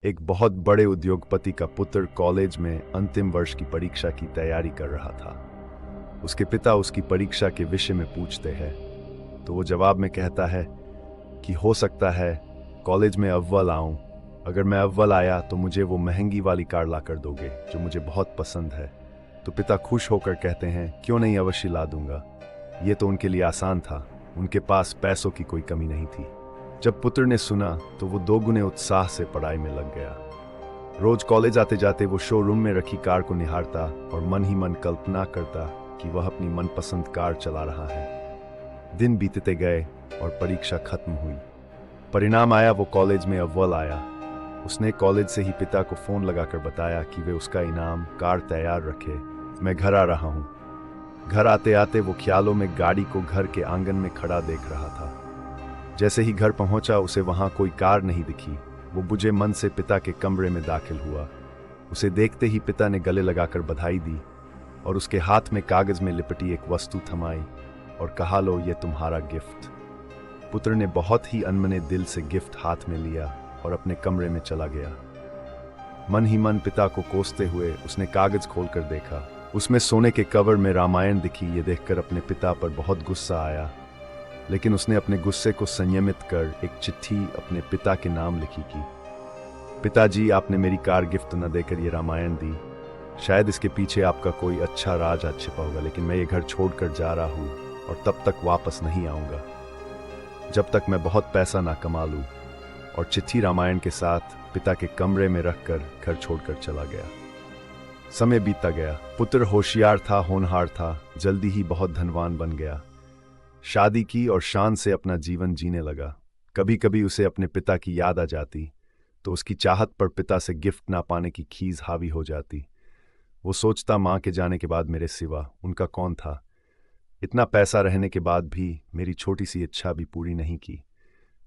एक बहुत बड़े उद्योगपति का पुत्र कॉलेज में अंतिम वर्ष की परीक्षा की तैयारी कर रहा था। उसके पिता उसकी परीक्षा के विषय में पूछते हैं तो वो जवाब में कहता है कि हो सकता है कॉलेज में अव्वल आऊं। अगर मैं अव्वल आया तो मुझे वो महंगी वाली कार ला कर दोगे जो मुझे बहुत पसंद है। तो पिता खुश होकर कहते हैं क्यों नहीं, अवश्य ला दूंगा। ये तो उनके लिए आसान था, उनके पास पैसों की कोई कमी नहीं थी। जब पुत्र ने सुना तो वो दोगुने उत्साह से पढ़ाई में लग गया। रोज कॉलेज आते जाते वो शोरूम में रखी कार को निहारता और मन ही मन कल्पना करता कि वह अपनी मनपसंद कार चला रहा है। दिन बीतते गए और परीक्षा खत्म हुई। परिणाम आया, वो कॉलेज में अव्वल आया। उसने कॉलेज से ही पिता को फोन लगाकर बताया कि वे उसका इनाम कार तैयार रखे, मैं घर आ रहा हूँ। घर आते आते वो ख्यालों में गाड़ी को घर के आंगन में खड़ा देख रहा था। जैसे ही घर पहुंचा उसे वहां कोई कार नहीं दिखी। वो बुझे मन से पिता के कमरे में दाखिल हुआ। उसे देखते ही पिता ने गले लगाकर बधाई दी और उसके हाथ में कागज में लिपटी एक वस्तु थमाई और कहा, लो ये तुम्हारा गिफ्ट। पुत्र ने बहुत ही अनमने दिल से गिफ्ट हाथ में लिया और अपने कमरे में चला गया। मन ही मन पिता को कोसते हुए उसने कागज खोलकर देखा। उसमें सोने के कवर में रामायण दिखी। ये देखकर अपने पिता पर बहुत गुस्सा आया, लेकिन उसने अपने गुस्से को संयमित कर एक चिट्ठी अपने पिता के नाम लिखी कि पिताजी, आपने मेरी कार गिफ्ट न देकर ये रामायण दी। शायद इसके पीछे आपका कोई अच्छा राज छिपा होगा, लेकिन मैं ये घर छोड़कर जा रहा हूँ और तब तक वापस नहीं आऊँगा जब तक मैं बहुत पैसा ना कमा लूँ। और चिट्ठी रामायण के साथ पिता के कमरे में रखकर घर छोड़कर चला गया। समय बीतता गया। पुत्र होशियार था, होनहार था, जल्दी ही बहुत धनवान बन गया। शादी की और शान से अपना जीवन जीने लगा। कभी कभी उसे अपने पिता की याद आ जाती तो उसकी चाहत पर पिता से गिफ्ट ना पाने की खीज हावी हो जाती। वो सोचता, माँ के जाने के बाद मेरे सिवा उनका कौन था। इतना पैसा रहने के बाद भी मेरी छोटी सी इच्छा भी पूरी नहीं की।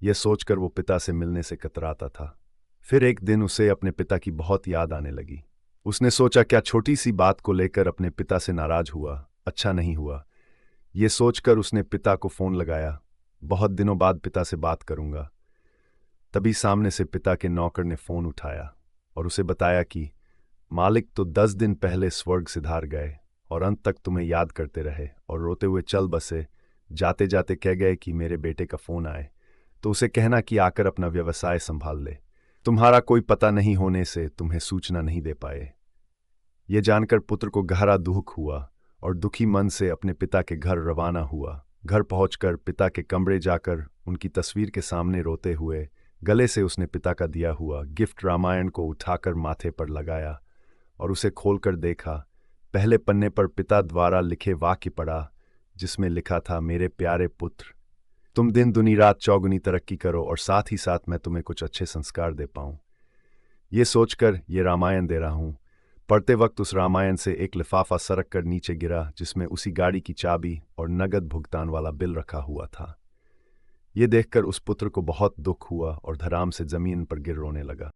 यह सोचकर वो पिता से मिलने से कतराता था। फिर एक दिन उसे अपने पिता की बहुत याद आने लगी। उसने सोचा, क्या छोटी सी बात को लेकर अपने पिता से नाराज हुआ, अच्छा नहीं हुआ। ये सोचकर उसने पिता को फोन लगाया। बहुत दिनों बाद पिता से बात करूंगा। तभी सामने से पिता के नौकर ने फोन उठाया और उसे बताया कि मालिक तो 10 दिन पहले स्वर्ग सिधार गए और अंत तक तुम्हें याद करते रहे और रोते हुए चल बसे। जाते जाते कह गए कि मेरे बेटे का फोन आए तो उसे कहना कि आकर अपना व्यवसाय संभाल ले। तुम्हारा कोई पता नहीं होने से तुम्हें सूचना नहीं दे पाए। ये जानकर पुत्र को गहरा दुख हुआ और दुखी मन से अपने पिता के घर रवाना हुआ। घर पहुंचकर पिता के कमरे जाकर उनकी तस्वीर के सामने रोते हुए गले से उसने पिता का दिया हुआ गिफ्ट रामायण को उठाकर माथे पर लगाया और उसे खोलकर देखा। पहले पन्ने पर पिता द्वारा लिखे वाक्य पढ़ा जिसमें लिखा था, मेरे प्यारे पुत्र, तुम दिन दुनी रात चौगुनी तरक्की करो और साथ ही साथ मैं तुम्हें कुछ अच्छे संस्कार दे पाऊं। ये सोचकर ये रामायण दे रहा हूं। पढ़ते वक्त उस रामायण से एक लिफाफा सरक कर नीचे गिरा जिसमें उसी गाड़ी की चाबी और नगद भुगतान वाला बिल रखा हुआ था। ये देखकर उस पुत्र को बहुत दुख हुआ और धड़ाम से जमीन पर गिर रोने लगा।